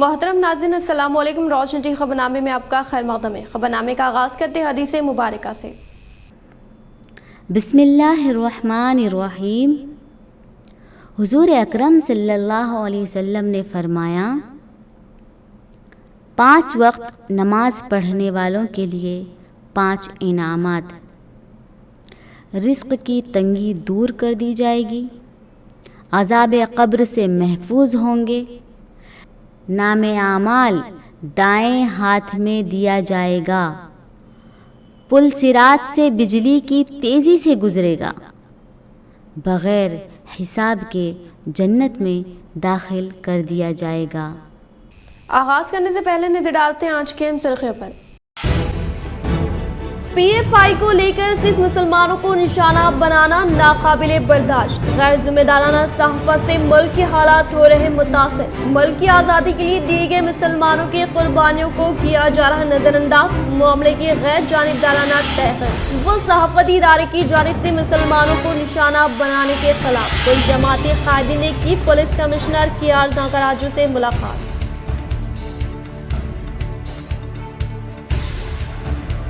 मोहतरम नाज़रीन अस्सलाम वालेकुम। रोशन टी खबरनामे में आपका खैर मक़दम है। खबरनामे का आगाज़ करते हैं हदीस मुबारका से। बिस्मिल्लाहिर्रहमानिर्रहीम। हुज़ूर अकरम सल्लल्लाहु अलैहि वसल्लम ने फरमाया, 5 वक्त नमाज पढ़ने वालों के लिए 5 इनामात। रिज़्क़ की तंगी दूर कर दी जाएगी, अज़ाब क़ब्र से महफूज होंगे, नामे आमाल दाएं हाथ में दिया जाएगा, पुल सिरात से बिजली की तेज़ी से गुजरेगा, बग़ैर हिसाब के जन्नत में दाखिल कर दिया जाएगा। आगाज़ करने से पहले नजर डालते हैं आज के अहम सुर्ख़ियों पर। PFI को लेकर सिख मुसलमानों को निशाना बनाना नाकाबिले बर्दाश्त। गैर जिम्मेदाराना सहाफ़त से मुल्क के हालात हो रहे मुतासिर। मुल्क की आज़ादी के लिए दिए गए मुसलमानों की कुर्बानियों को किया जा रहा नजरअंदाज। मामले की गैर जानिबदाराना तहक़ीक़। वो सहाफ़ती इदारे की जानिब से मुसलमानों को निशाना बनाने के खिलाफ कुल जमाती कायदीन ने की पुलिस कमिश्नर KR नागराजू से मुलाकात।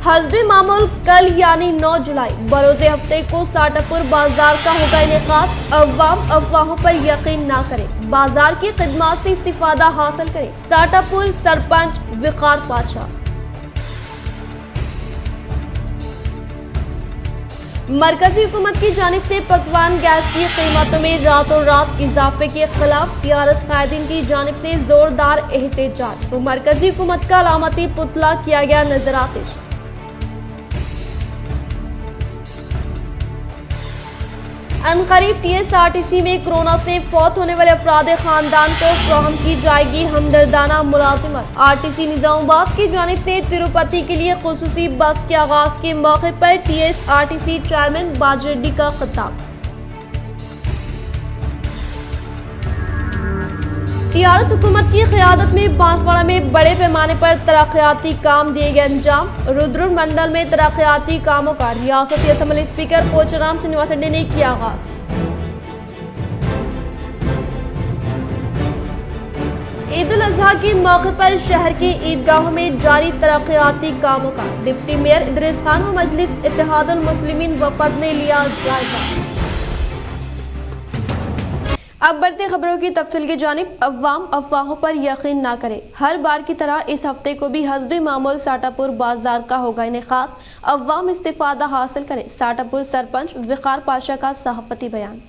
हस्बे मामूल कल यानी 9 जुलाई बरोज़े हफ्ते को साटापुर बाजार का होगा इनेकाद। अवाम अफवाहों पर यकीन ना करें, बाजार की खिदमत से इस्तिफादा हासिल करें। साटापुर सरपंच वक़ार पाशा। मरकजी हुकूमत की जानिब से पकवान गैस की कीमतों में रातों रात इजाफे के खिलाफ TRS कायदीन की जानिब से जोरदार एहतजाज। तो मरकजी हुकूमत का अलामती पुतला किया गया नजर आतिश। अनकरीब TSRTC में कोरोना से फौत होने वाले अफराद खानदान को फराहम की जाएगी हमदर्दाना मुलाजिमत। RTC निजामाबाद की जानिब से तिरुपति के लिए खुसूसी बस के आगाज के मौके पर TSRTC चेयरमैन बाजरेड्डी का खिताब। TRS हुकूमत की क़यादत में बांसवाड़ा में बड़े पैमाने पर तरक्याती काम दिए गए अंजाम। रुद्रपुर मंडल में तरक्याती कामों का रियासती असम्बली स्पीकर पोचाराम श्रीनिवास रेड्डी ने किया आगाज। ईद उल अजहा के मौके पर शहर की ईदगाहों में जारी तरक्याती कामों का डिप्टी मेयर इदरीस खान व मजलिस इत्तेहादुल मुस्लिमीन वफद ने लिया जायजा। अब बढ़ते खबरों की तफसील की जानिब। अवाम अफवाहों पर यकीन ना करें। हर बार की तरह इस हफ्ते को भी हस्बे मामूल साटापुर बाजार का होगा इनेकाद। अवाम इस्तिफादा हासिल करें। साटापुर सरपंच वक़ार पाशा का सहाफ़ती बयान।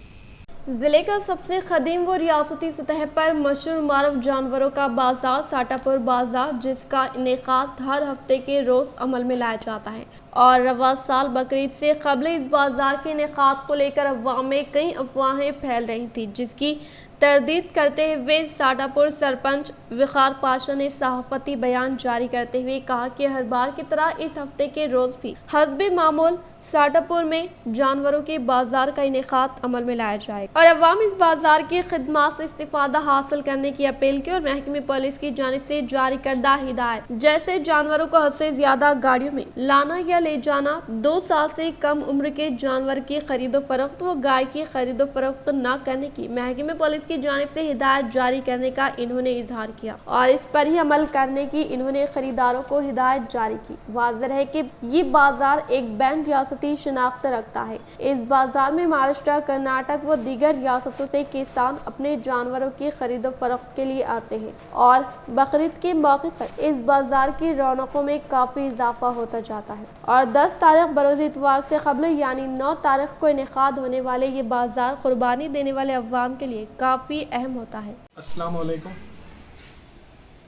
जिले का सबसे कदीम व रियासती सतह पर मशहूर मारूफ जानवरों का बाजार साटापुर बाजार, जिसका इनेकाद हर हफ्ते के रोज़ अमल में लाया जाता है और रवा साल बकरीद से कबल इस बाजार के इनेकाद को लेकर अवाम में कई अफवाहें फैल रही थी, जिसकी तरदीद करते हुए साटापुर सरपंच वक़ार पाशा ने सहाफ़ती बयान जारी करते हुए कहा कि हर बार की तरह इस हफ्ते के रोज़ भी हस्बे मामूल साटापुर में जानवरों के बाजार का इनेकाद अमल में लाया जाएगा और अवाम इस बाजार की खिदमत से इस्तिफादा हासिल करने की अपील की। और महकमे पुलिस की जानिब से जारी करदा हिदायत, जैसे जानवरों को हद से ज्यादा गाड़ियों में लाना या ले जाना, 2 साल से कम उम्र के जानवर की खरीदो फरोख्त व गाय की खरीदो फरोख्त न करने की महकमे पुलिस की जानिब से हिदायत जारी करने का इन्होंने इजहार किया और इस पर ही अमल करने की इन्होंने खरीदारों को हिदायत जारी की। वाज़ेह है कि ये बाजार एक बैन रियासती शनाख्त रखता है। इस बाजार में महाराष्ट्र, कर्नाटक व दीगर रियासतों से किसान अपने जानवरों की खरीदो फरोख्त के लिए आते हैं और बकरीद के मौके पर इस बाजार की रौनकों में काफी इजाफा होता जाता है। और 10 तारीख बरोज़ इतवार से कबल यानी 9 तारीख को इनेकाद होने वाले ये बाजार कुर्बानी देने वाले अवाम के लिए काफी अहम होता है। अस्सलाम वालेकुम।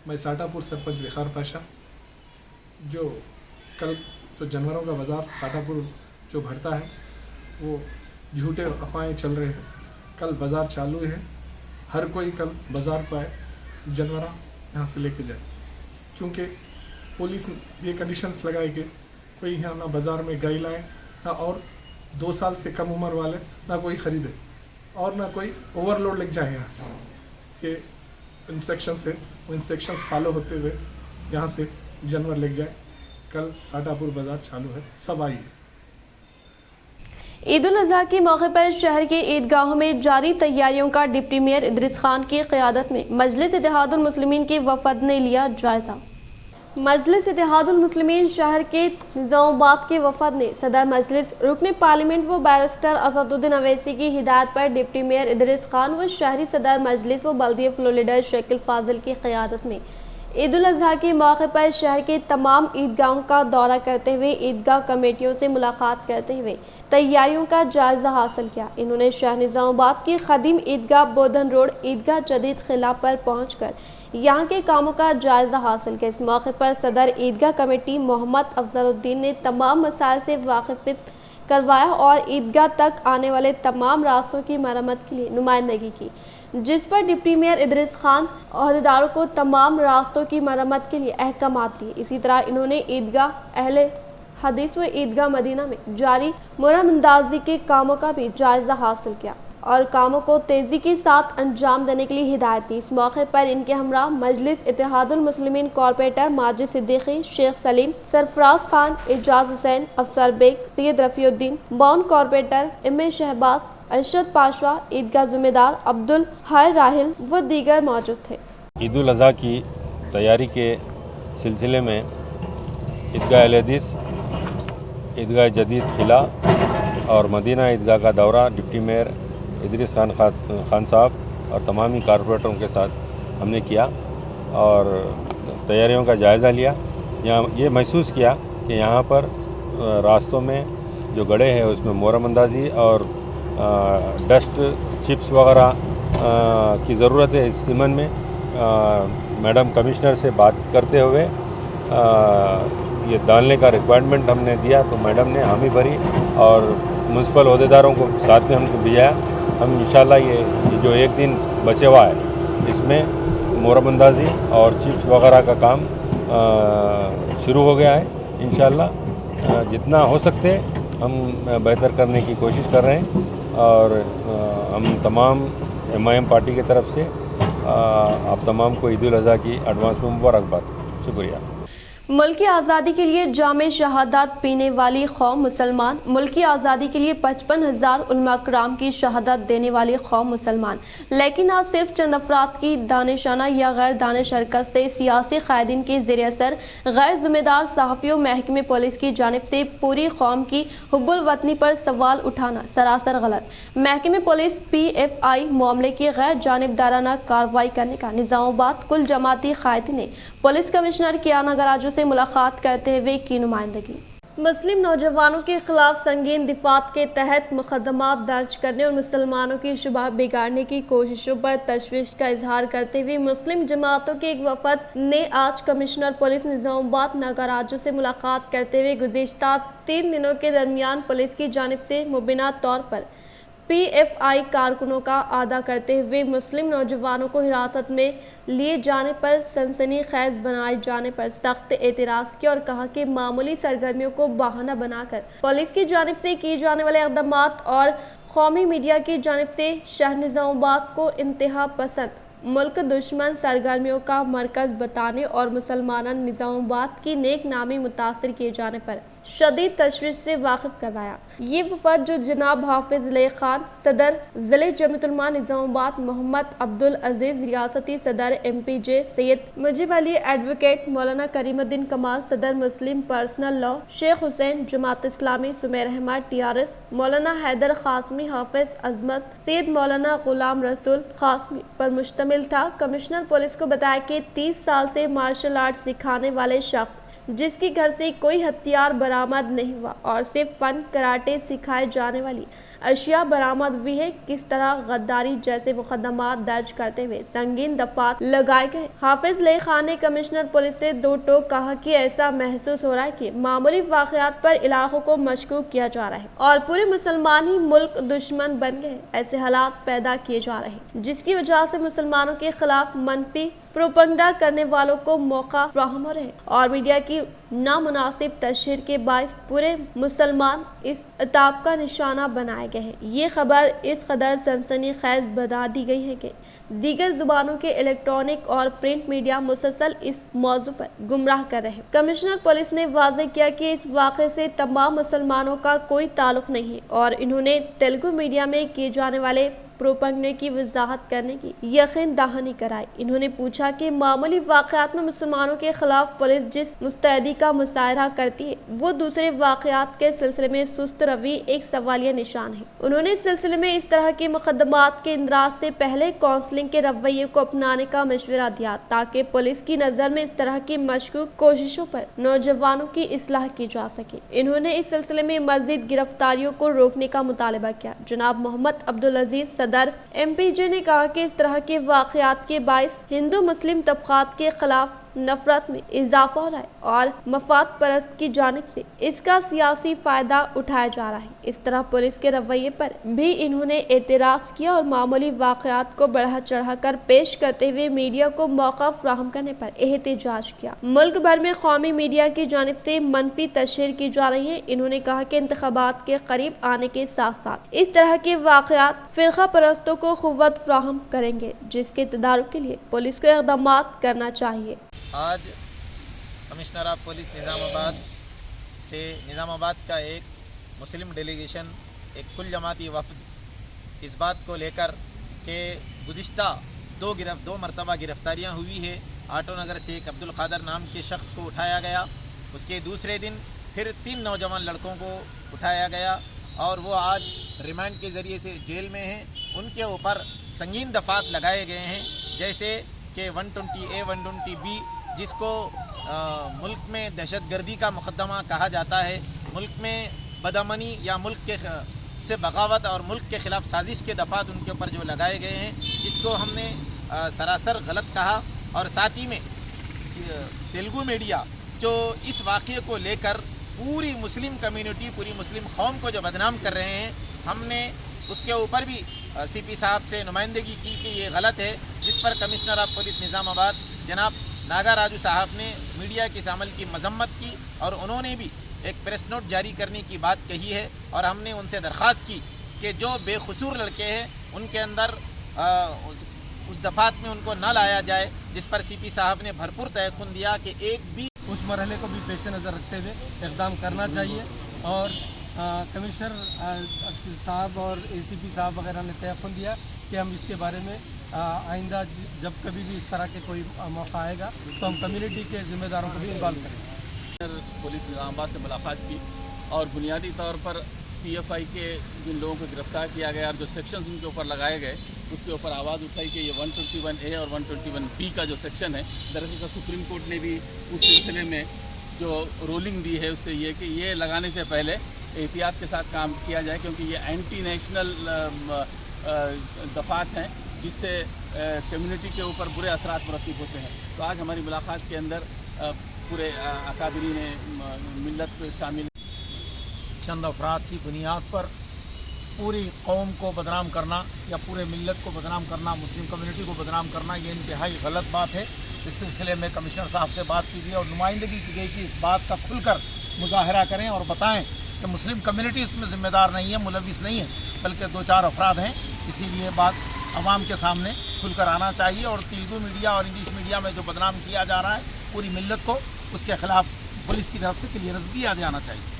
मैं साटापुर सरपंच वक़ार पाशा। जो कल जो जानवरों का बाज़ार साटापुर जो भरता है वो झूठे अफवाहें चल रहे हैं। कल बाज़ार चालू है, हर कोई कल बाज़ार पर आए, जानवर यहाँ से लेके जाए, क्योंकि पुलिस ये कंडीशंस लगाए कि कोई यहाँ ना बाज़ार में गाय लाए ना और 2 साल से कम उम्र वाले ना कोई ख़रीदे और ना कोई ओवरलोड लेके जाए यहाँ से, कि इंस्ट्रक्शंस है वो इंस्ट्रक्शंस फॉलो होते हुए यहाँ से जानवर लेके जाए। कल साटापुर बाज़ार चालू है, सब आइए। عید الاضحیٰ کے موقع پر شہر کے عیدگاہوں میں جاری تیاریوں کا ڈپٹی میئر ادریس خان کی قیادت میں مجلس اتحاد المسلمین کے وفد نے لیا جائزہ۔ مجلس اتحاد المسلمین شہر کے نظام آباد کے وفد نے صدر مجلس رکن پارلیمنٹ و بیرسٹر اسد الدین اویسی کی ہدایت پر ڈپٹی میئر ادریس خان و شہری صدر مجلس و بلدیہ فلور لیڈر شیخ الفاضل کی قیادت میں عید الاضحیٰ کے موقع پر شہر کے تمام عیدگاہوں کا دورہ کرتے ہوئے عیدگاہ کمیٹیوں سے ملاقات کرتے ہوئے تیاریوں کا جائزہ حاصل کیا۔ انہوں نے شہر نظام آباد کی قدیم عیدگاہ بودھن روڈ عیدگاہ جدید خلا پر پہنچ کر یہاں کے کاموں کا جائزہ حاصل کیا۔ اس موقع پر صدر عیدگاہ کمیٹی محمد افضل الدین نے تمام مسائل سے واقفیت کروایا اور عیدگاہ تک آنے والے تمام راستوں کی مرمت کے لیے نمائندگی کی، جس پر ڈپٹی میئر ادریس خان عہدیداروں کو تمام راستوں کی مرمت کے لیے احکامات دیے۔ اسی طرح انہوں نے عیدگاہ اہل حدیث و عیدگاہ مدینہ میں جاری مرم اندازی کے کاموں کا بھی جائزہ حاصل کیا اور کاموں کو تیزی کے ساتھ انجام دینے کے لیے ہدایت دی۔ اس موقع پر ان کے ہمراہ مجلس اتحاد المسلمین کارپوریٹر ماجد صدیقی، شیخ سلیم، سرفراز خان، اعجاز حسین، افسر بیگ، سید رفیع الدین، باؤن کارپوریٹر ایم اے شہباز، ارشد پاشا، عیدگاہ ذمہ دار عبدالحی راحل و دیگر موجود تھے۔ عید الاضحیٰ کی تیاری کے سلسلے میں عیدگاہ اہل حدیث، عیدگاہ جدید خلا اور مدینہ عیدگاہ کا دورہ ڈپٹی میئر ادریس خان صاحب اور تمامی کارپوریٹروں کے ساتھ ہم نے کیا اور تیاریوں کا جائزہ لیا۔ یہاں یہ محسوس کیا کہ یہاں پر راستوں میں جو گڑھے ہیں اس میں محرم اندازی اور ڈسٹ چپس وغیرہ کی ضرورت ہے۔ اس ضمن میں میڈم کمشنر سے بات کرتے ہوئے یہ ڈالنے کا ریکوائرمنٹ ہم نے دیا تو میڈم نے حامی بھری اور میونسپل عہدیداروں کو ساتھ میں ہم کو بھیجایا۔ ہم انشاءاللہ یہ جو ایک دن بچے ہوا ہے اس میں محرم اندازی اور چپس وغیرہ کا کام شروع ہو گیا ہے۔ انشاءاللہ جتنا ہو سکتے ہم بہتر کرنے کی کوشش کر رہے ہیں اور ہم تمام MIM پارٹی کی طرف سے آپ تمام کو عید الاضحیٰ کی ایڈوانس میں مبارکباد۔ شکریہ۔ ملک کی آزادی کے لیے جام شہادت پینے والی قوم مسلمان، ملک کی آزادی کے لیے 55,000 علماء کرام کی شہادت دینے والی قوم مسلمان، لیکن آج صرف چند افراد کی دانشانہ یا غیر دانش حرکت سے سیاسی قائدین کے زیر اثر غیر ذمہ دار صحافیوں، محکمہ پولیس کی جانب سے پوری قوم کی حب الوطنی پر سوال اٹھانا سراسر غلط۔ محکمہ پولیس PFI معاملے کی غیر جانبدارانہ کارروائی کرنے کا نظام آباد کل جماعتی قائدین نے پولیس کمشنر کیانہ گراجو سے ملاقات کرتے ہوئے کی نمائندگی۔ مسلم نوجوانوں کے خلاف سنگین دفعات کے تحت مقدمات درج کرنے اور مسلمانوں کی شبہ بگاڑنے کی کوششوں پر تشویش کا اظہار کرتے ہوئے مسلم جماعتوں کے ایک وفد نے آج کمشنر پولیس نظام آباد ناگراجو سے ملاقات کرتے ہوئے گزشتہ 3 دنوں کے درمیان پولیس کی جانب سے مبینہ طور پر PFI کارکنوں کا اعادہ کرتے ہوئے مسلم نوجوانوں کو حراست میں لیے جانے پر سنسنی خیز بنائے جانے پر سخت اعتراض کیا اور کہا کہ معمولی سرگرمیوں کو بہانہ بنا کر پولیس کی جانب سے کیے جانے والے اقدامات اور قومی میڈیا کی جانب سے شہر نظام آباد کو انتہا پسند ملک دشمن سرگرمیوں کا مرکز بتانے اور مسلمان نظام آباد کی نیک نامی متاثر کیے جانے پر شدید تشویش سے واقف کروایا۔ یہ وفد جو جناب حافظ علی خان صدر ضلع جمعیت علماء نظام آباد، محمد عبدالعزیز ریاستی صدر MPJ، سید مجیب علی ایڈوکیٹ، مولانا کریم الدین کمال صدر مسلم پرسنل لاء، شیخ حسین جماعت اسلامی، سمیر احمد TRS، مولانا حیدر قاسمی، حافظ عظمت، سید مولانا غلام رسول قاسمی پر مشتمل تھا۔ کمشنر پولیس کو بتایا کہ 30 سال سے مارشل آرٹ سکھانے والے شخص جس کے گھر سے کوئی ہتھیار برآمد نہیں ہوا اور صرف فن کراٹے سکھائے جانے والی اشیاء برآمد ہوئی ہے، کس طرح غداری جیسے مقدمات درج کرتے ہوئے سنگین دفعات لگائے گئے۔ حافظ علی خان نے کمشنر پولیس سے دو ٹوک کہا کہ ایسا محسوس ہو رہا ہے کہ معمولی واقعات پر علاقوں کو مشکوک کیا جا رہا ہے اور پورے مسلمان ہی ملک دشمن بن گئے، ایسے حالات پیدا کیے جا رہے ہیں جس کی وجہ سے مسلمانوں کے خلاف منفی پروپگنڈا کرنے والوں کو موقع فراہم ہو رہے ہیں اور میڈیا کی नामुनासिब तशहीर के बायस पूरे मुसलमान इस अताब का निशाना बनाए गए हैं। ये खबर इस कदर सनसनीखेज बना दी गई है कि दीगर जुबानों के इलेक्ट्रॉनिक और प्रिंट मीडिया मुसलसल इस मौजू पर गुमराह कर रहे हैं। कमिश्नर पुलिस ने वाज़ेह किया कि इस वाक़े से तमाम मुसलमानों का कोई ताल्लुक नहीं है और इन्होंने तेलुगु मीडिया में किए जाने वाले प्रोपगंडे की वजाहत करने की यकीन दहानी कराई। इन्होंने पूछा कि मामूली वाक़यात में मुसलमानों के खिलाफ पुलिस जिस मुस्तैदी का मुजाहरा करती है वो दूसरे वाक़यात के सिलसिले में सुस्त रवि एक सवालिया निशान है। उन्होंने इस सिलसिले में इस तरह के मुकदमात के इंदराज से पहले काउंसलिंग के रवैये को अपनाने का मशवरा दिया ताकि पुलिस की नज़र में इस तरह की मशकूक कोशिशों पर नौजवानों की इस्लाह की जा सके। इन्होंने इस सिलसिले में मज़ीद गिरफ्तारियों को रोकने का मुतालबा किया। जनाब मोहम्मद अब्दुल अजीज सदर MPJ ने कहा कि इस तरह के वाक़यात के बायस हिंदू मुस्लिम तबक़ात के खिलाफ नफरत में इजाफा हो रहा है और मफाद परस्त की जानिब से इसका सियासी फायदा उठाया जा रहा है। इस तरह पुलिस के रवैये पर भी इन्होंने एतराज़ किया और मामूली वाक़यात को बढ़ा चढ़ा कर पेश करते हुए मीडिया को मौका फ्राहम करने पर एहतजाज किया। मुल्क भर में कौमी मीडिया की जानिब से मनफी तशहीर की जा रही है। इन्होंने कहा कि इंतखाबात के करीब आने के साथ साथ इस तरह के वाक़यात फ़िरक़ा परस्तों को क़ुव्वत फ्राहम करेंगे, जिसके तदारुक के लिए पुलिस को इक़दामात करना चाहिए। आज कमिश्नर ऑफ पुलिस निज़ामाबाद से निज़ामाबाद का एक मुस्लिम डेलीगेशन, एक कुल जमाती वफ़द इस बात को लेकर कि गुज़िश्ता दो मरतबा गिरफ़्तारियाँ हुई है। आटो नगर से एक अब्दुल क़ादर नाम के शख्स को उठाया गया, उसके दूसरे दिन फिर 3 नौजवान लड़कों को उठाया गया और वो आज रिमांड के ज़रिए से जेल में हैं। उनके ऊपर संगीन दफ़ात लगाए गए हैं, जैसे कि 120A 120B जिसको मुल्क में दहशतगर्दी का मुकदमा कहा जाता है, मुल्क में बदअमनी या मुल्क के से बगावत और मुल्क के ख़िलाफ़ साजिश के दफ़ात उनके ऊपर जो लगाए गए हैं, जिसको हमने सरासर गलत कहा। और साथ ही में तेलुगु मीडिया जो इस वाक़े को लेकर पूरी मुस्लिम कम्युनिटी, पूरी मुस्लिम कौम को जो बदनाम कर रहे हैं, हमने उसके ऊपर भी CP साहब से नुमाइंदगी की कि ये गलत है, जिस पर कमिश्नर ऑफ पुलिस निज़ामाबाद जनाब नागा राजू साहब ने मीडिया के इस अमल की मजम्मत की और उन्होंने भी एक प्रेस नोट जारी करने की बात कही है। और हमने उनसे दरख्वास्त की कि जो बेकसूर लड़के हैं उनके अंदर उस दफ़ात में उनको न लाया जाए, जिस पर CP साहब ने भरपूर तयक़ुन दिया कि एक भी उस मरहले को भी पेश नज़र रखते हुए इक़दाम करना चाहिए। और कमिश्नर साहब और ACP साहब वगैरह ने तयक़ुन दिया कि हम इसके बारे में आइंदा जब कभी भी इस तरह के कोई मौका आएगा तो हम कम्युनिटी के ज़िम्मेदारों को भी इन्वॉल्व करेंगे। पुलिस निज़ामाबाद से मुलाकात की और बुनियादी तौर पर PFI के जिन लोगों को गिरफ़्तार किया गया और जो सेक्शंस उनके ऊपर लगाए गए उसके ऊपर आवाज़ उठाई कि ये 121A और 121B का जो सेक्शन है, दरअसल सुप्रीम कोर्ट ने भी उस सिलसिले में जो रूलिंग दी है उससे ये कि ये लगाने से पहले एहतियात के साथ काम किया जाए, क्योंकि ये एंटी नेशनल दफ़ात हैं जिससे कम्युनिटी के ऊपर बुरे असरात मुरतब होते हैं। तो आज हमारी मुलाकात के अंदर पूरे अकादरीन मिल्लत शामिल। चंद अफराद की बुनियाद पर पूरी कौम को बदनाम करना या पूरे मिल्लत को बदनाम करना, मुस्लिम कम्युनिटी को बदनाम करना, ये इंतहाई गलत बात है। इस सिलसिले में कमिश्नर साहब से बात की गई और नुमाइंदगी की गई कि इस बात का खुलकर मुजाहरा करें और बताएं कि मुस्लिम कम्युनिटी इसमें ज़िम्मेदार नहीं है, मुलविस नहीं है, बल्कि 2-4 अफराद हैं। इसीलिए बात आवाम के सामने खुलकर आना चाहिए और तेलुगु मीडिया और इंग्लिश मीडिया में जो बदनाम किया जा रहा है पूरी मिल्लत को, उसके खिलाफ पुलिस की तरफ से क्लियरेंस भी आ जाना चाहिए।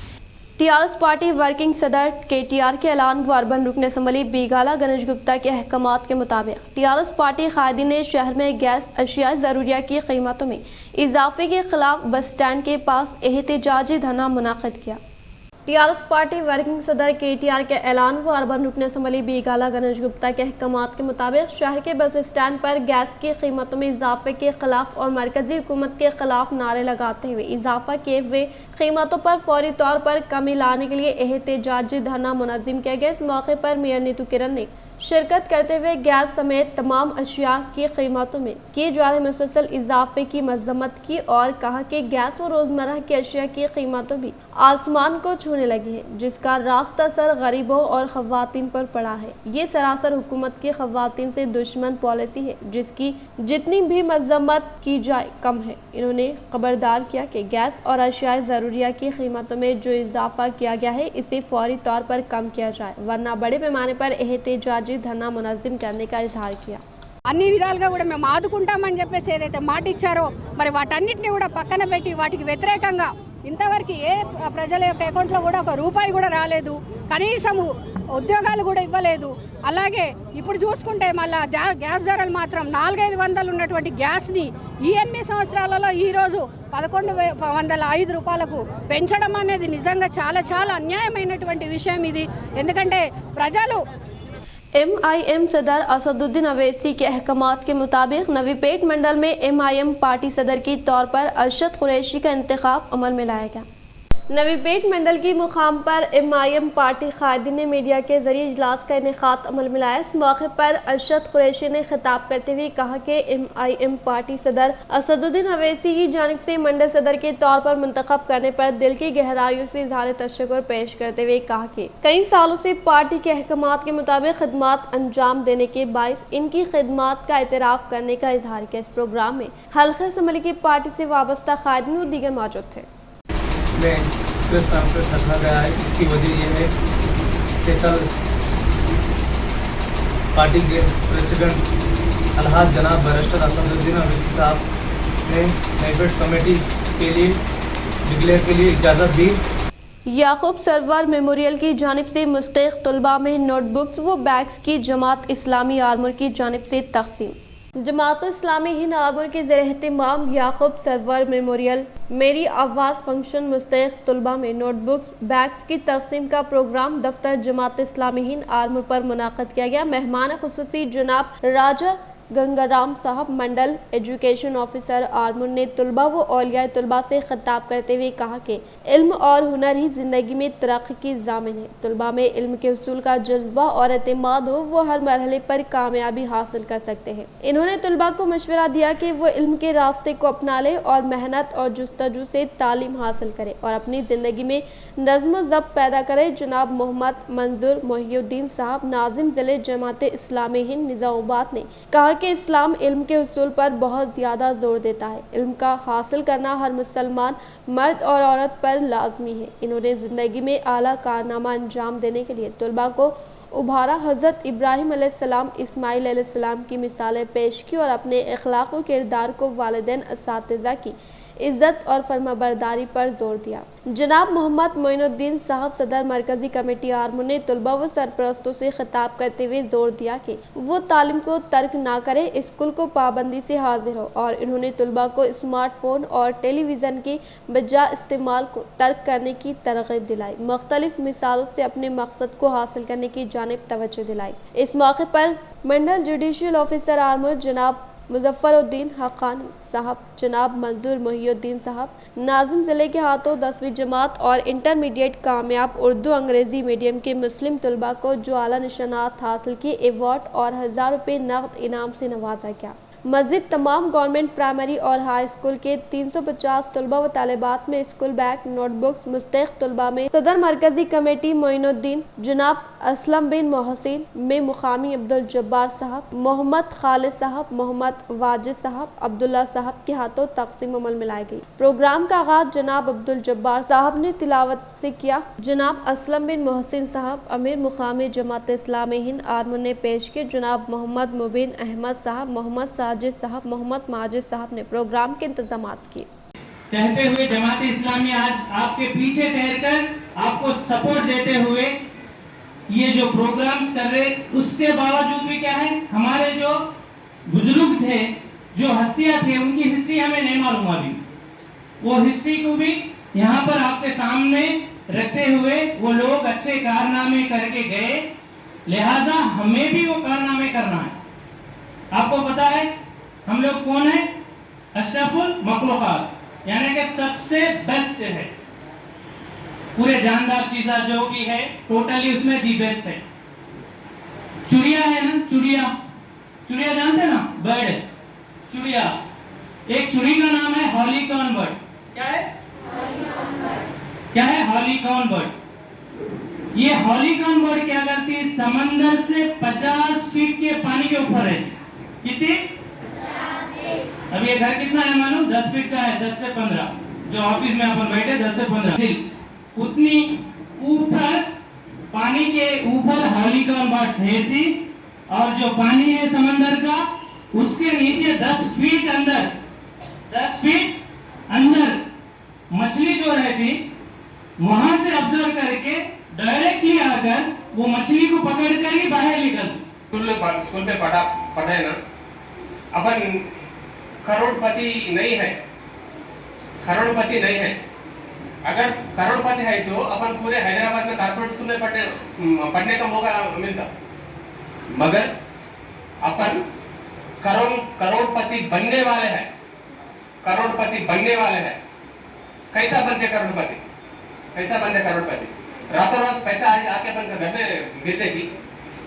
TRS पार्टी वर्किंग सदर KTR के ऐलान व अर्बन रुकन असम्बली बीगाला गणेश गुप्ता के अहकामात के मुताबिक TRS पार्टी कायदीन ने शहर में गैस अशिया ज़रूरिया की कीमतों में इजाफे के खिलाफ बस स्टैंड के पास एहतजाजी धरना मुनाकिद किया। TRS पार्टी वर्किंग सदर KTR के ऐलान व अर्बन रुकन असम्बली बीगाला गणेश गुप्ता के अहकामात के मुताबिक शहर के बस स्टैंड पर गैस की कीमतों में इजाफे के खिलाफ और मरकजी हुकूमत के खिलाफ नारे लगाते हुए इजाफा किए हुए कीमतों पर फौरी तौर पर कमी लाने के लिए एहतजाजी धरना मुनज़्ज़म किया गया। इस मौके पर मेयर नीतू किरण ने शिरकत करते हुए गैस समेत तमाम अशिया की कीमतों में किए जा रहे मुसलसल इजाफे की मजम्मत की और कहा कि गैस और रोजमर्रा की अशिया की कीमतों भी आसमान को छूने लगी है, जिसका रास्ता असर गरीबों और खवातीन पर पड़ा है। ये सरासर हुकूमत की खवातीन से दुश्मन पॉलिसी है, जिसकी जितनी भी मजम्मत की जाए कम है। इन्होंने खबरदार किया कि गैस और अशिया ज़रूरिया की कीमतों में जो इजाफा किया गया है इसे फौरी तौर पर कम किया जाए, वरना बड़े पैमाने पर एहतजाजी धरना मुनज़्ज़म करने का इजहार किया। అన్ని విధాలుగా కూడా మేము ఆదుకుంటామని చెప్పేసి ఏదైతే మాట ఇచ్చారో మరి వాటన్నిటిని కూడా పక్కన పెట్టి వాటికి వ్యతిరేకంగా ఇంతవరకు ఏ ప్రజల యొక్క అకౌంట్లో కూడా ఒక రూపాయి కూడా రాలేదు, కనీసం ఉద్యోగాలు కూడా ఇవ్వలేదు. అలాగే ఇప్పుడు చూసుకుంటే మళ్ళీ గ్యాస్ ధరలు మాత్రం 400-500 ఉన్నటువంటి గ్యాస్ని ఈ 8 సంవత్సరాలలో ఈరోజు 1105 రూపాయలకు పెంచడం అనేది నిజంగా చాలా చాలా అన్యాయమైనటువంటి విషయం ఇది. ఎందుకంటే ప్రజలు MIM सदर असदुद्दीन अवैसी के अहकामात के मुताबिक नवीपेट मंडल में MIM पार्टी सदर के तौर पर अरशद कुरैशी का इंतखाब अमल में लाया गया। नवीपेट मंडल की मुकाम पर MIM पार्टी कायदीन ने मीडिया के जरिए इजलास का इनेकाद अमल में लाया। इस मौके पर अरशद कुरैशी ने खिताब करते हुए कहा कि MIM पार्टी सदर असदुद्दीन अवैसी की जानिब से मंडल सदर के तौर पर मुंतखब करने पर दिल की गहराइयों से इजहार तशक्कुर पेश करते हुए कहा कि कई सालों से पार्टी के अहकामात के मुताबिक खिदमात अंजाम देने के बाइस इनकी खिदमात का एतराफ़ करने का इजहार किया। इस प्रोग्राम में हल्के असम्बली की पार्टी से वाबस्ता कायदीन व दीगर मौजूद थे। प्रेस कॉन्फ्रेंस रखा गया है। इसकी वजह यह है कि कल पार्टी के प्रेसिडेंट अलहाज जनाब बैरिस्टर असदुद्दीन अवैसी साहब ने नवीपेट कमेटी के लिए डिक्लेयर के लिए इजाज़त दी। याकूब सरवर मेमोरियल की जानिब से मुस्तैक़ तलबा में नोटबुक्स व बैग्स की जमात इस्लामी आर्मर की जानिब से तक़सीम। जमात इस्लामी हिंद आर्मर के ज़ेर-ए-एहतिमाम याकूब सरवर मेमोरियल मेरी आवाज़ फंक्शन मुस्तैक़ तलबा में नोटबुक्स बैग्स की तक़सीम का प्रोग्राम दफ्तर जमात इस्लामी हिंद आर्मर पर मुनाक़द किया गया। मेहमान ख़ुसूसी जनाब राजा गंगाराम साहब मंडल एजुकेशन ऑफिसर आर्मर ने तलबा व औलिया तलबा से खिताब करते हुए कहा कि इल्म और हुनर ही ज़िंदगी में तरक्की की ज़ामिन है। तलबा में इल्म के उसूल का जज्बा और एतमाद हो वो हर मरहले पर कामयाबी हासिल कर सकते हैं। इन्होंने तलबा को मशवरा दिया कि वो इल्म के रास्ते को अपना ले और मेहनत और जुस्तजू से तालीम हासिल करे और अपनी ज़िंदगी में नज़्म व ज़ब्त पैदा करे। जनाब मोहम्मद मंजूर मोहिउद्दीन साहब नाजिम ज़िले जमात इस्लामी हिंद निज़ामाबाद ने कहा कि इस्लाम इल्म के उसूल पर बहुत ज़्यादा जोर देता है। इल्म का हासिल करना हर मुसलमान मर्द और औरत पर लाजमी है। इन्होंने ज़िंदगी में आला कारनामा अंजाम देने के लिए तलबा को उभारा। हज़रत इब्राहिम अलैहिस्सलाम इस्माइल अलैहिस्सलाम की मिसालें पेश की और अपने अखलाक व किरदार को वालिदैन असातिज़ा की इज़्ज़त और फरमाबरदारी पर जोर दिया। जनाब मोहम्मद मोइनुद्दीन साहब सदर मरकज़ी कमेटी आर्मर ने तलबा व सरपरस्तों से खिताब करते हुए जोर दिया कि वो तालीम को तर्क ना करे, स्कूल को पाबंदी से हाजिर हो और इन्होंने तलबा को स्मार्टफोन और टेलीविज़न के बजा इस्तेमाल को तर्क करने की तरग़ीब दिलाई। मुख्तलिफ मिसालों से अपने मकसद को हासिल करने की जानिब तवज्जो दिलाई। इस मौके पर मंडल जुडिशल ऑफिसर आर्मर जनाब मुज़फ़्फ़रुद्दीन हक़ानी साहब, जनाब मंजूर मोहिउद्दीन साहब नाज़िम ज़िले के हाथों 10वीं जमात और इंटरमीडिएट कामयाब उर्दू अंग्रेज़ी मीडियम के मुस्लिम तलबा को जो आला निशानात हासिल किए अवार्ड और 1000 रुपये नकद इनाम से नवाजा गया। मज़ीद तमाम गवर्नमेंट प्राइमरी और हाई स्कूल के 350 तलबा व तालिबात में स्कूल बैग नोटबुक्स मुस्तैक़ तलबा में सदर मरकज़ी कमेटी मोइनुद्दीन जनाब असलम बिन मोहसिन में मुकामी अब्दुल जब्बार साहब, मोहम्मद खालिद साहब, मोहम्मद वाजिद साहब, अब्दुल्ला साहब के हाथों तक़सीम अमल में लाई गई। प्रोग्राम का आगाज़ जनाब अब्दुल जब्बार साहब ने तिलावत से किया। जनाब असलम बिन मोहसिन साहब अमीर मुकामी जमात इस्लामी हिंद आर्मर ने पेश किए। जनाब मोहम्मद मुबीन अहमद साहब, मोहम्मद साजिद साहब, मोहम्मद माजिद साहब ने प्रोग्राम के इंतजामात किए। कहते हुए जमात इस्लामी आज आपके पीछे ठहरकर आपको सपोर्ट देते हुए ये जो प्रोग्राम्स कर रहे, उसके बावजूद भी क्या है, हमारे जो बुजुर्ग थे, जो हस्तियां थे, उनकी हिस्ट्री हमें नहीं मालूम अभी। वो हिस्ट्री को भी यहाँ पर आपके सामने रखते हुए वो लोग अच्छे कारनामे करके गए, लिहाजा हमें भी वो कारनामे करना है। आपको पता है हम लोग कौन है? अशरफुल मखलूकात, यानी कि सबसे बेस्ट है। पूरे जानदार चीज़ा जो भी है टोटली उसमें दी बेस्ट है। चिड़िया है ना, चिड़िया, चिड़िया जानते ना, बर्ड, चिड़िया। एक चिड़ी का नाम है हॉलीकॉर्न बर्ड। क्या है? क्या है? हॉलीकॉर्न बर्ड। ये हॉलीकॉर्न बर्ड क्या करती है? समंदर से 50 फीट के पानी के ऊपर है। कितनी? अब ये घर कितना है मालूम? 10 फीट का है, 10 से 15। जो ऑफिस में अपन बैठे 10 से 15 उतनी ऊपर पानी के ऊपर हॉलीकॉर्न बर्ड ठहरती, और जो पानी है समंदर का उसके नीचे 10 फीट अंदर, 10 फीट अंदर मछली जो रहती, वहां से ऑब्जर्व करके डायरेक्टली आकर वो मछली को पकड़ कर ही बाहर निकल। स्कूल में पढ़े ना, अपन करोड़पति नहीं है, करोड़पति नहीं है। अगर करोड़पति है तो अपन पूरे हैदराबाद में कारपोरेट स्कूल में पढ़ने का मौका मिलता, मगर अपन करोड़पति बनने वाले हैं, करोड़पति बनने वाले हैं। कैसा बनते करोड़पति? कैसा बनते करोड़पति? रातों रात पैसा आके अपन घर में गिरते थी,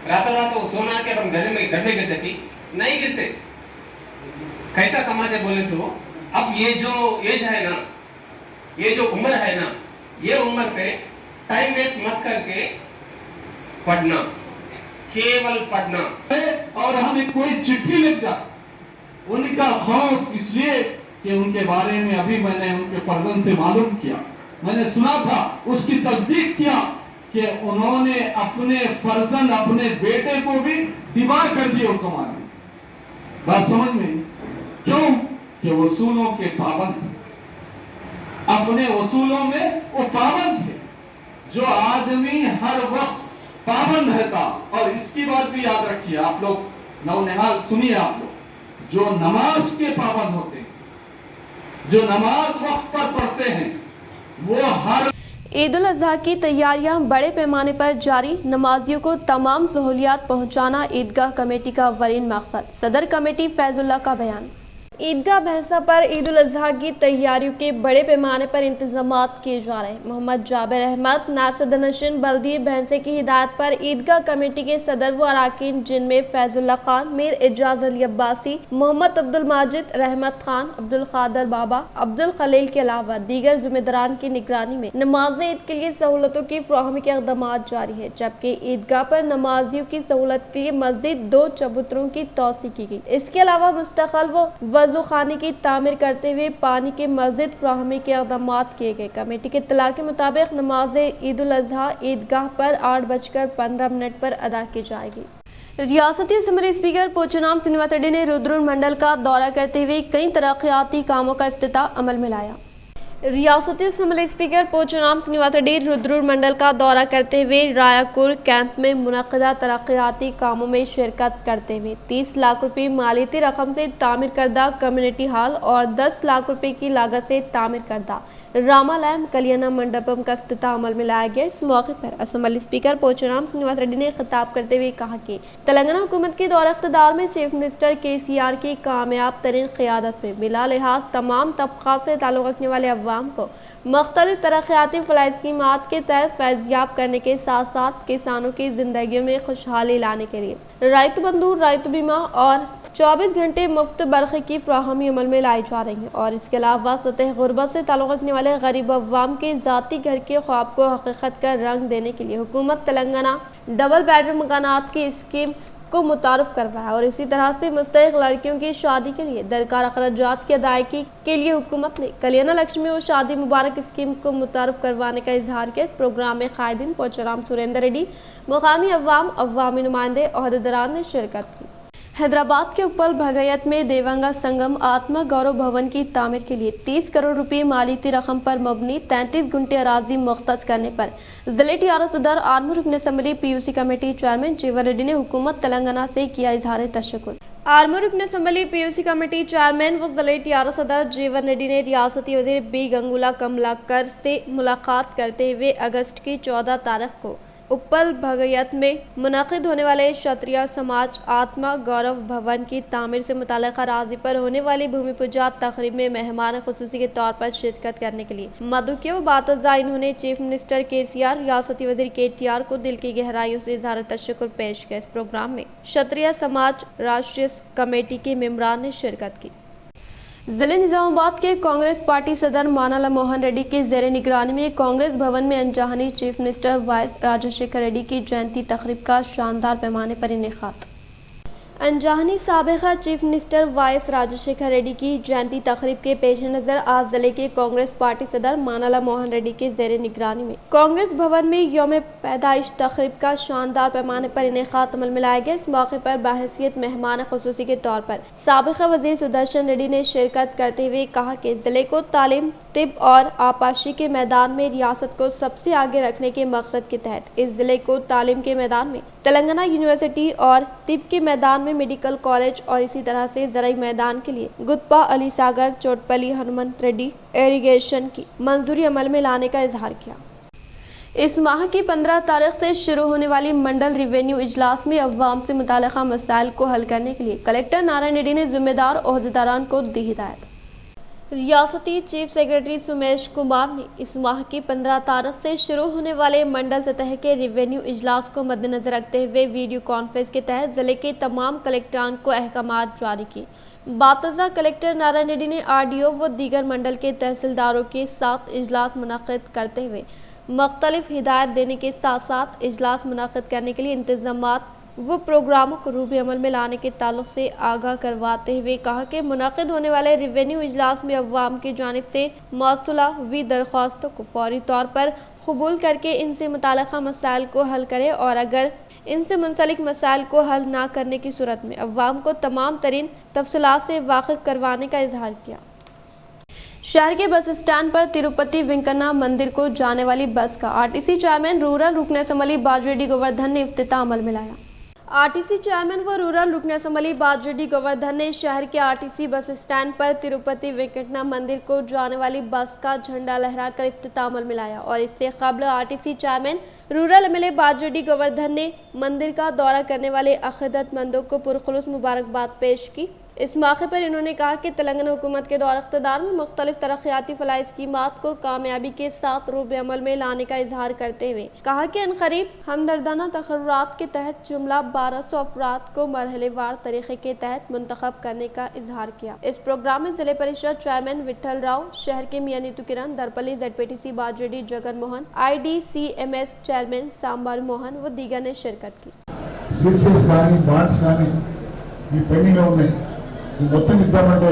रातों रात वो सोना आके अपन घर में गिरते थी? नहीं गिरते। कैसा कमाते बोले तो अब ये जो एज है ना, ये जो उम्र है ना, ये उम्र पे टाइम वेस्ट मत करके पढ़ना, केवल पढ़ना। और हमें कोई चिट्ठी लिख जा, उनका खौफ इसलिए कि उनके बारे में अभी मैंने उनके फर्जंद से मालूम किया, मैंने सुना था, उसकी तस्दीक किया कि उन्होंने अपने फर्जंद, अपने बेटे को भी दीवार कर दिया उस समाज में। बात समझ में? क्यों? कि वसूलों के पाबंद थे, अपने वसूलों में वो पाबंद थे। जो आदमी हर वक्त पाबंद रहता, और इसकी बात भी याद रखिए आप लोग, नौनिहाल सुनिए आप लोग, जो नमाज के पाबंद होते हैं, जो नमाज वक्त पर पढ़ते हैं, वो हर ईद उल अजहा की तैयारियां बड़े पैमाने पर जारी, नमाजियों को तमाम सहूलियात पहुंचाना ईदगाह कमेटी का अवलीन मकसद। सदर कमेटी फैजुल्लाह का बयान। ईदगाह भैंसा पर ईद उल अजहा की तैयारियों के बड़े पैमाने पर इंतजामात किए जा रहे हैं। मोहम्मद जाबिर अहमद नायब सदर नशीन बल्दिया भैंसे की हिदायत पर ईदगाह कमेटी के सदर व अराकीन, जिनमें फैजुल्लाह खान, मीर एजाज अली अब्बासी, मोहम्मद अब्दुल माजिद, रहमत खान, अब्दुल खादर बाबा, अब्दुल खलील के अलावा दीगर जिम्मेदारान की निगरानी में नमाज ईद के लिए सहूलतों की फराहमी के इक़दाम जारी है। जबकि ईदगाह पर नमाजियों की सहूलत के लिए मस्जिद 2 चबूतरों की तोसी की गई। इसके अलावा मुस्तक़िल व वज़ू खाने की तामीर करते हुए पानी के मज़ीद फराहमी के इक़दाम किए गए। कमेटी के इत्तला के मुताबिक नमाज ईद उल अज़हा ईदगाह पर 8:15 पर अदा की जाएगी। रियासती असम्बली स्पीकर पोचनाम श्रीनिवास रेड्डी ने रुद्रपुर मंडल का दौरा करते हुए कई तरक्याती कामों का इफ्तिताह अमल में लाया। रियासती असम्बली स्पीकर पोचनाम श्रीनिवास रेड्डी रुद्रपुर मंडल का दौरा करते हुए रायाकुर कैंप में मुनक़दा तरक्याती कामों में शिरकत करते हुए 30 लाख रुपये मालियती रकम से तामीर करदा कम्युनिटी हॉल और 10 लाख रुपये की लागत से तामीर करदा रामालयम कल्याण मंडपम का इफ्तिताह अमल में लाया गया। इस मौके पर असम्बली स्पीकर पोचनाम श्रीनिवास रेड्डी ने खिताब करते हुए कहा कि तेलंगाना हुकूमत के दौर इख्तिदार में चीफ मिनिस्टर KCR की कामयाब तरीन क़यादत में बिला लिहाज तमाम तबक़ात से ताल्लुक़ रखने वाले अवाम को मुख्तलिफ तरक्याती फलाह स्कीमात के तहत फैज़याब करने के साथ साथ किसानों की जिंदगियों में खुशहाली लाने के लिए राइतु बंधु, राइतु बीमा और 24 घंटे मुफ्त बरक़ी की फराहमी अमल में लाई जा रही है। और इसके अलावा सतह गुरबत से ताल्लुक़ रखने वाले गरीब अवाम के ज़ाती घर के ख्वाब को हकीकत का रंग देने के लिए हुकूमत तेलंगाना डबल बेडरूम मकानात की स्कीम को मुतारफ़ करवाया। और इसी तरह से मुस्तहिक़ लड़कियों की शादी के लिए दरकार अखराजात की अदायगी के लिए हुकूमत ने कल्याण लक्ष्मी और शादी मुबारक स्कीम को मुतारफ़ करवाने का इजहार किया। इस प्रोग्राम में कायदीन पोचराम सुरेंद्र रेड्डी, मुकामी अवामी नुमाइंदे, ओहदेदारान ने शिरकत की। हैदराबाद के उपल भगैयत में देवंगा संगम आत्मा गौरव भवन की तामीर के लिए 30 करोड़ रुपए मालियती रकम पर मबनी 33 गुंटे अराजी मुख्तस करने पर ज़िले टीआर सदर आर्मी रुकन असम्बली PUC कमेटी चेयरमैन जीवन रेड्डी ने हुकूमत तेलंगाना से किया इजहार तशक्कुर। आर्मी रुकन असम्बली PUC कमेटी चेयरमैन व ज़िले टीआर सदर जीवन रेड्डी ने रियासती वज़ीर B गंगूला कमलाकर से मुलाकात करते हुए अगस्त की 14 तारीख को उपल भगयत में मुनक़िद होने वाले क्षत्रिय समाज आत्मा गौरव भवन की तामीर से मुताल्लिक़ अराज़ी पर होने वाली भूमि पूजा तक़रीब में मेहमान ख़ुसूसी के तौर पर शिरकत करने के लिए मदऊ किया। वो बातज़ा इन्होंने चीफ मिनिस्टर KCR, रियासती वज़ीर KTR को दिल की गहराइयों से इज़हार तशक्कुर पेश किया। इस प्रोग्राम में क्षत्रिय समाज राष्ट्रीय कमेटी के मेंबरान ने शिरकत की। जिले निजामाबाद के कांग्रेस पार्टी सदर मानाला मोहन रेड्डी के ज़ेर निगरानी में कांग्रेस भवन में अनजानी chief minister Y S Rajasekhara Reddy की जयंती तकरीब का शानदार पैमाने पर इनेकाद। अनजानी साबिक़ा chief minister Y S Rajasekhara Reddy की जयंती तकरीब के पेश नज़र आज जिले के कांग्रेस पार्टी सदर मानाला मोहन रेड्डी के ज़ेर निगरानी में कांग्रेस भवन में यौम पैदाइश तकरीब का शानदार पैमाने पर इनेकाद अमल में लाया गया। इस मौके पर बहैसियत मेहमान ख़ुसूसी के तौर पर साबिक़ा वज़ीर सुदर्शन रेड्डी ने शिरकत करते हुए कहा कि ज़िले को तालीम, तिब और आपाशी के मैदान में रियासत को सबसे आगे रखने के मकसद के तहत इस जिले को तालीम के मैदान में तेलंगाना यूनिवर्सिटी और तिब के मैदान में मेडिकल कॉलेज और इसी तरह से ज़राई मैदान के लिए गुत्पा अली सागर चोटपली हनुमंत रेड्डी इरिगेशन की मंजूरी अमल में लाने का इजहार किया। इस माह की 15 तारीख से शुरू होने वाली मंडल रिवेन्यू इजलास में अवाम से मुताल्लिक़ा मसाइल को हल करने के लिए कलेक्टर नारायण रेड्डी ने जिम्मेदार ओहदेदारान को दी हिदायत। रियासती चीफ सेक्रेटरी सुमेश कुमार ने इस माह की 15 तारीख से शुरू होने वाले मंडल सतह के रिवेन्यू इजलास को मद्देनजर रखते हुए वीडियो कॉन्फ्रेंस के तहत जिले के तमाम कलेक्टरान को अहकामात जारी किए। बातज़ा कलेक्टर नारायण रेड्डी ने RDO व दीगर मंडल के तहसीलदारों के साथ इजलास मुनक़िद करते हुए मुख्तलिफ हिदायत देने के साथ साथ इजलास मुनक़िद करने के लिए इंतज़ामात वो प्रोग्रामों को रूबी अमल में लाने के ताल्लुक से आगाह करवाते हुए कहा कि मुनक़िद होने वाले रिवेन्यू इजलास में अवाम की जानिब से मौसूला हुई दरख्वास्तों को फौरी तौर पर कबूल करके इनसे मुताल्लिक़ा मसाइल को हल करे और अगर इनसे मुंसलिक मसाइल को हल ना करने की सूरत में अवाम को तमाम तरीन तफसीलात से वाकिफ करवाने का इजहार किया। शहर के बस स्टैंड पर तिरुपति वेंकन्ना मंदिर को जाने वाली बस का RTC चेयरमैन रूरल रुकन असम्बली बाजरेड्डी गोवर्धन ने इफ्तिताह अमल में लाया। RTC चेयरमैन व रूरल रुकन असम्बली बाजरेड्डी गोवर्धन ने शहर के RTC बस स्टैंड पर तिरुपति वेंकन्ना मंदिर को जाने वाली बस का झंडा लहराकर इफ्तिताह अमल में लाया और इससे कबल RTC chairman rural MLA Bajireddy Goverdhan ने मंदिर का दौरा करने वाले अक़ीदतमंदों को पुरखुलूस मुबारकबाद पेश की। इस मौके पर इन्होंने कहा कि तेलंगाना हुकूमत के दौर इक़्तिदार में मुख्तलिफ तरक्याती फलाह स्कीमात को कामयाबी के साथ रूब अमल में लाने का इजहार करते हुए कहा कि अनक़रीब हमदर्दाना तक़र्रुरात के तहत जुमला 1200 अफराद को मरहलेवार तरीक़े के तहत मुंतखब करने का इजहार किया। इस प्रोग्राम में जिले परिषद चेयरमैन विठल राव, शहर के मियां Neetu Kiran, Darpalli ZPTC Bajireddy Jagan Mohan, IDCMS chairman Sambar Mohan व दीगर ने शिरकत की। ఈ మొత్తం ఇద్దామంటే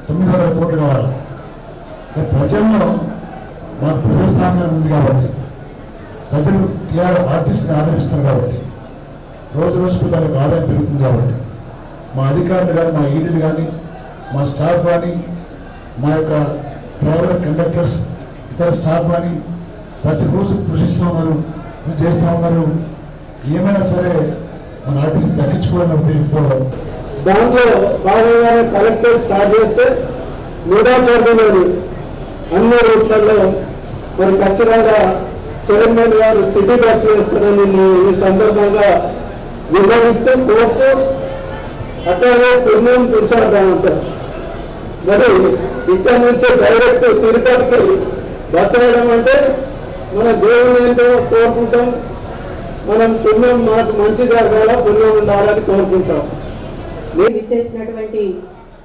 900 కోట్లు కావాలి. ప్రజల్లో మాకు ప్రజాస్వామ్యం ఉంది కాబట్టి ప్రజలు ఆర్టిస్ట్ని ఆదరిస్తారు కాబట్టి రోజు రోజుకు దానికి ఆదాయం పెరుగుతుంది కాబట్టి మా అధికారులు కానీ మా ఈడీలు కానీ మా స్టాఫ్ కానీ మా యొక్క డ్రైవర్ కండక్టర్స్ ఇతర స్టాఫ్ కానీ ప్రతిరోజు కృషిస్తూ ఉన్నారు, చేస్తూ ఉన్నారు. ఏమైనా సరే మన ఆర్టిస్ట్ని తగ్గించుకోవాలని ఉద్దేశంతో దాంట్లో భాగంగానే కలెక్టర్ స్టార్ట్ చేస్తే 114లోని అన్ని రూట్లలో మరి ఖచ్చితంగా చైర్మన్ గారు సిటీ బస్ వేస్తారని ఈ సందర్భంగా నిర్వహిస్తే కోర్చు అట్లాగే పుణ్యం పురుషార్థం ఉంటారు. మరి ఇక్కడ నుంచి డైరెక్ట్ తిరుపతికి బస్ వేయడం అంటే మన దేవుని ఏంటో కోరుకుంటాం, మనం పుణ్యం మాకు మంచి జరగాల, పుణ్యం ఉండాలని కోరుకుంటాం. విచ్చేసినటువంటి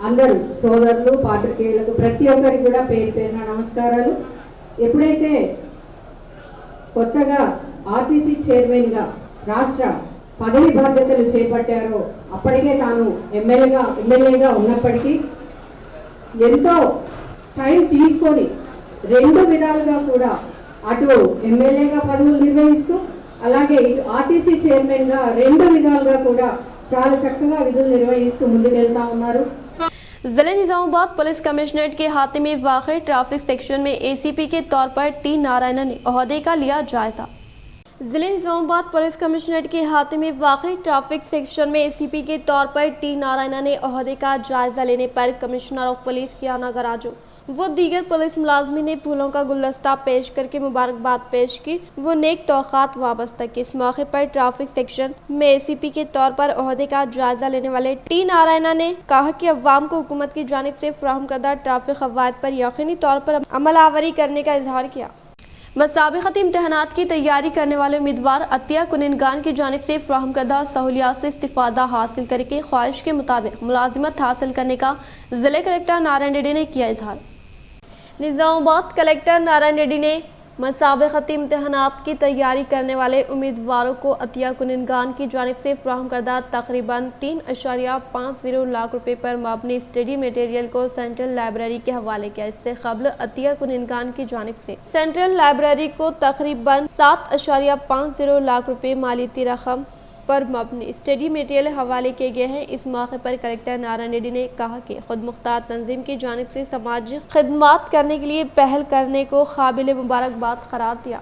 అందరూ సోదరులు పాత్రికేయులకు ప్రతి ఒక్కరికి కూడా పేరు పేరున నమస్కారాలు. ఎప్పుడైతే కొత్తగా RTC చైర్మన్గా రాష్ట్ర పదవి బాధ్యతలు చేపట్టారో అప్పటికే తాను ఎమ్మెల్యేగా ఉన్నప్పటికీ ఎంతో టైం తీసుకొని 2 విధాలుగా కూడా అటు ఎమ్మెల్యేగా పదవులు నిర్వహిస్తూ అలాగే RTC చైర్మన్గా 2 విధాలుగా కూడా చాలా చక్కగా విధులు నిర్వహిస్తూ ముందుకెళ్తా ఉన్నారు. जिले निजामाबाद पुलिस कमिश्नरेट के हाथे में वाक़ ट्रैफिक सेक्शन में ACP के तौर पर T नारायणन ने ओहदे का लिया जायजा। जिले निजामाबाद पुलिस कमिश्नरेट के हाथे में वाक़ ट्रैफिक सेक्शन में ACP के तौर पर T नारायणन ने ओहदे का जायजा लेने पर कमिश्नर ऑफ पुलिस कियाना गराजू वो दीगर पुलिस मुलाजमी ने फूलों का गुलदस्ता पेश करके मुबारकबाद पेश की। वो नेक तौक़ात वाबस्ता की। इस मौके पर ट्रैफिक सेक्शन में ACP के तौर पर ओहदे का जायजा लेने वाले टी नारायणा ने कहा कि अवाम को हुकूमत की जानिब से फराहम करदा ट्रैफिक क़वायद पर यकीनी तौर पर अमल आवरी करने का इजहार किया। मुसाबिक़ती इम्तहानात की तैयारी करने वाले उम्मीदवार अतिया कुनिनगान की जानिब से फराहम करदा सहूलियात से इस्तिफ़ादा हासिल करके ख्वाहिश के मुताबिक मुलाजिमत हासिल करने का ज़िले कलेक्टर नारायण रेड्डी ने किया इजहार। निज़ामाबाद कलेक्टर नारायण रेड्डी ने मुसाबिक़ती इम्तहानात की तैयारी करने वाले उम्मीदवारों को अतिया कुनिनगान की जानिब से फराहम करदा तकरीबन 3.50 लाख रुपए पर मबनी स्टडी मटेरियल को सेंट्रल लाइब्रेरी के हवाले किया। इससे कबल अतिया कुनिनगान की जानिब से सेंट्रल लाइब्रेरी को तकरीबन 7.50 लाख रुपए मालियती रकम पर मबनी स्टडी मटेरियल हवाले किए गए हैं। इस मौके पर कलेक्टर नारायण रेड्डी ने कहा कि खुद मुख्तार तंजीम की जानिब से समाजी खिदमात करने के लिए पहल करने को काबिल मुबारकबाद करार दिया।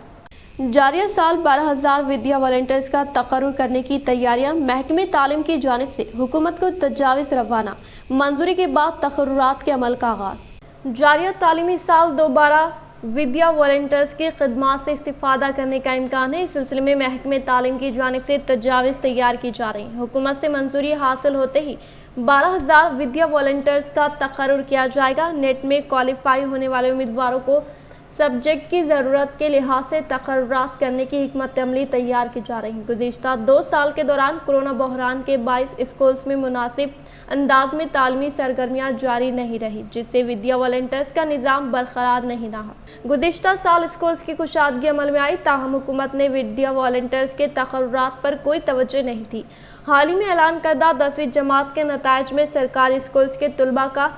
जारिया साल 12,000 विद्या वॉलंटियर्स का तकर्रुर करने की तैयारियां महकमे तालीम की जानिब से हुकूमत को तजावीज़ रवाना, मंजूरी के बाद तकर्रुरात के अमल का आगाज। जारिया तालीमी साल 2012 विद्या वॉलंटियर्स की खिदमात से इस्तिफादा करने का इम्कान है। इस सिलसिले में महकमे तालीम की जानिब से तजावीज़ तैयार की जा रही है। हुकूमत से मंजूरी हासिल होते ही 12,000 विद्या वॉलंटियर्स का तकर्रुर किया जाएगा। नेट में क्वालिफाई होने वाले उम्मीदवारों को सब्जेक्ट की ज़रूरत के लिहाज से तकर्रुरात करने की हिकमत अमली तैयार की जा रही है। गुज़िश्ता 2 साल के दौरान कोरोना बहरान के बाइस स्कूल्स में मुनासिब अंदाज में तालीमी सरगर्मियाँ जारी नहीं रही, जिससे विद्या वॉलंटियर्स का निज़ाम बरकरार नहीं रहा। गुज़िश्ता साल स्कूल्स की कुशादगी अमल में आई, ताहम हुकूमत ने विद्या वॉलंटियर्स के तकर्रुरात पर कोई तवज्जो नहीं थी। हाल ही में ऐलान करदा 10वीं जमात के नताइज में सरकारी स्कूल्स के तलबा का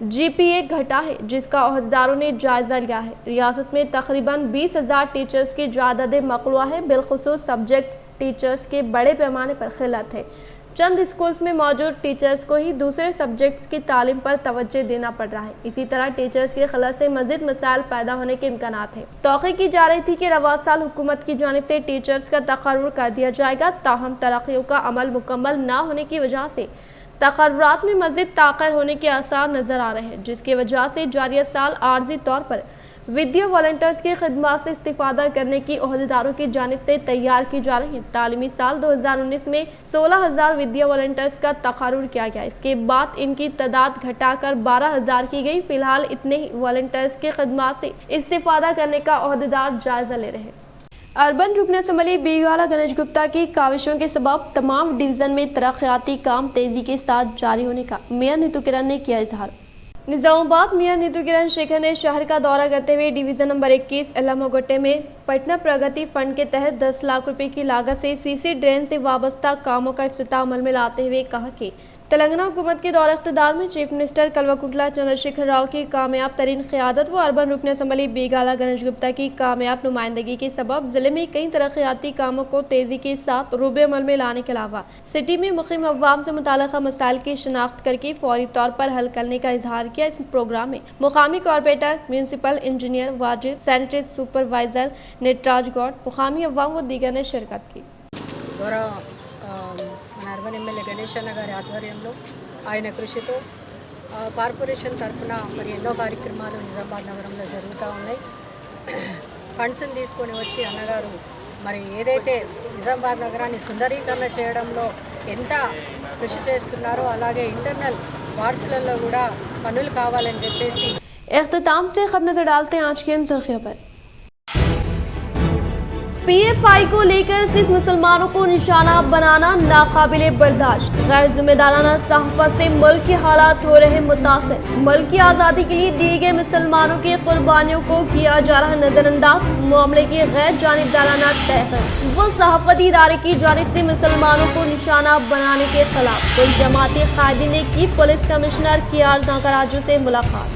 GPA घटा है, जिसका अहदेदारों ने जायजा लिया है। रियासत में तकरीबन 20,000 टीचर्स की जादद मक़लूआ है, बिलखुसूस सब्जेक्ट टीचर्स के बड़े पैमाने पर खिलत है। चंद स्कूल्स में मौजूद टीचर्स को ही दूसरे सब्जेक्ट्स की तालीम पर तवज्जो देना पड़ रहा है। इसी तरह टीचर्स की खिलत से मज़ीद मसाइल पैदा होने के इम्कानात हैं। तौक़ी की जा रही थी कि रवा साल हुकूमत की जानिब से टीचर्स का तकर्रुर कर दिया जाएगा, ताहम तरक्कियों का अमल मुकम्मल न होने की वजह से तकर्रुरात में मज़ीद ताख़िर होने के आसार नज़र आ रहे हैं, जिसकी वजह से जारिया साल आर्जी तौर पर विद्या वॉलंटियर्स की खिदमत से इस्तिफादा करने की ओहदेदारों की जानिब से तैयार की जा रही है। तालीमी साल 2019 में 16,000 विद्या वॉलंटियर्स का तकर्रुर किया गया। इसके बाद इनकी तादाद घटाकर 12,000 की गई। फिलहाल इतने ही वॉलंटियर्स की खिदमत से इस्तिफादा करने का ओहदेदार जायजा ले रहे हैं। अर्बन रुकन असम्बली बीगाला गणेश गुप्ता की काविशों के सबब तमाम डिवीज़न में तरक्याती काम तेज़ी के साथ जारी होने का मेयर नीतू किरण ने किया इजहार। निज़ामाबाद मेयर नीतू किरण शेखर ने शहर का दौरा करते हुए डिवीज़न नंबर 21 इलामोगट्टे में पटना प्रगति फंड के तहत 10 लाख रुपए की लागत से सीसी ड्रेन से वाबस्ता कामों का इफ्तिताह अमल में लाते हुए कहा कि तेलंगाना हुकूमत के दौर इख्तिदार में चीफ मिनिस्टर कल्वकुंटला चंद्रशेखर राव की कामयाब तरीन क़यादत व अर्बन रुकन असम्बली बीगाला गणेश गुप्ता की कामयाब नुमाइंदगी के सबब ज़िले में कई तरक्याती कामों को तेज़ी के साथ रूबे अमल में लाने के अलावा सिटी में मुक़ीम अवाम से मुताल्लिक़ा मसाइल की शनाख्त करके फौरी तौर पर हल करने का इजहार किया। इस प्रोग्राम में मुकामी corporator, municipal engineer Wajid, sanitary supervisor Natraj Gaud, मुकामी अवाम व दीगर ने शिरकत की। మన అర్బన్ ఎమ్మెల్యే గణేష్ అన్న గారి ఆధ్వర్యంలో ఆయన కృషితో కార్పొరేషన్ తరఫున మరి ఎన్నో కార్యక్రమాలు నిజామాబాద్ నగరంలో జరుగుతూ ఉన్నాయి. ఫండ్స్ని తీసుకొని వచ్చి అన్నగారు మరి ఏదైతే నిజామాబాద్ నగరాన్ని సుందరీకరణ చేయడంలో ఎంత కృషి చేస్తున్నారో అలాగే ఇంటర్నల్ వార్డ్స్లలో కూడా పనులు కావాలని చెప్పేసి इख्तिताम से खबर नजर डालते हैं आज की अहम सुर्खियों पर। PFI को लेकर सिख मुसलमानों को निशाना बनाना नाकाबिले बर्दाश्त। गैर जिम्मेदाराना सहाफत से मुल्क के हालात हो रहे मुतासर। मुल्क की आज़ादी के लिए दिए गए मुसलमानों की कुर्बानियों को किया जा रहा नजरअंदाज। मामले की गैर जानिबदाराना तहक़ीक़। वो सहाफती इदारे की जानिब से मुसलमानों को निशाना बनाने के खिलाफ कुल जमाती कायदीन ने की पुलिस कमिश्नर KR नागराजू से मुलाकात।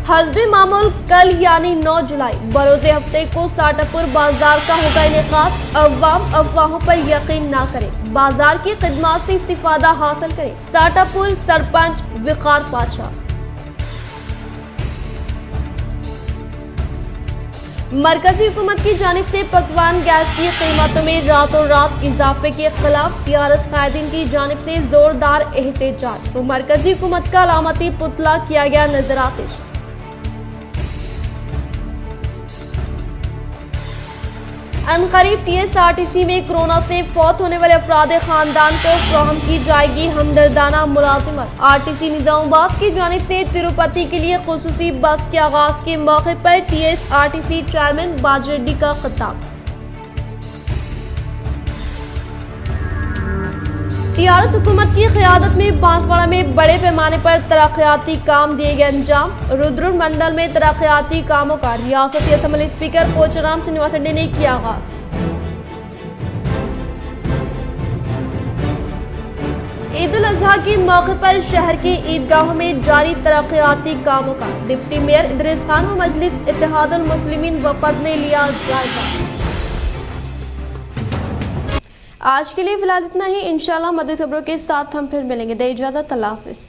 हस्बे मामूल कल यानी 9 जुलाई बरोज़े हफ्ते को साटापुर बाजार का होगा इनेकाद। अवाम अफवाहों पर यकीन ना करें, बाजार की खिदमत से इस्तिफादा हासिल करें। साटापुर सरपंच विकार पाशा। मरकजी हुकूमत की जानिब से पकवान गैस की कीमतों में रातों रात इजाफे के खिलाफ टीआरएस कायदीन की जानिब से जोरदार एहतजाज। तो मरकजी हुकूमत का अलामती पुतला किया गया नजरातिश। अनकरीब टीएसआरटीसी में कोरोना से फौत होने वाले अफराद खानदान को फराहम की जाएगी हमदर्दाना मुलाजिमत। आरटीसी निजामाबाद की जानिब से तिरुपति के लिए खुसूसी बस के आगाज के मौके पर टीएसआरटीसी चेयरमैन बाजरेड्डी का खिताब। टीआरएस हुकूमत की क़यादत में बांसवाड़ा में बड़े पैमाने पर तरक्याती काम दिए गए अंजाम। रुद्र मंडल में तरक्याती कामों का रियासती असम्बली स्पीकर पोचाराम श्रीनिवास रेड्डी ने किया आगाज। ईद उल अजहा के मौके पर शहर की ईदगाहों में जारी तरक्याती कामों का डिप्टी मेयर इदरीस खान व मजलिस इत्तेहादुल मुस्लिमीन वफद ने लिया जायजा। आज के लिए फिलहाल इतना ही। इंशाल्लाह मज़ीद खबरों के साथ हम फिर मिलेंगे। दे इजाज़त, अल्लाह हाफ़िज़।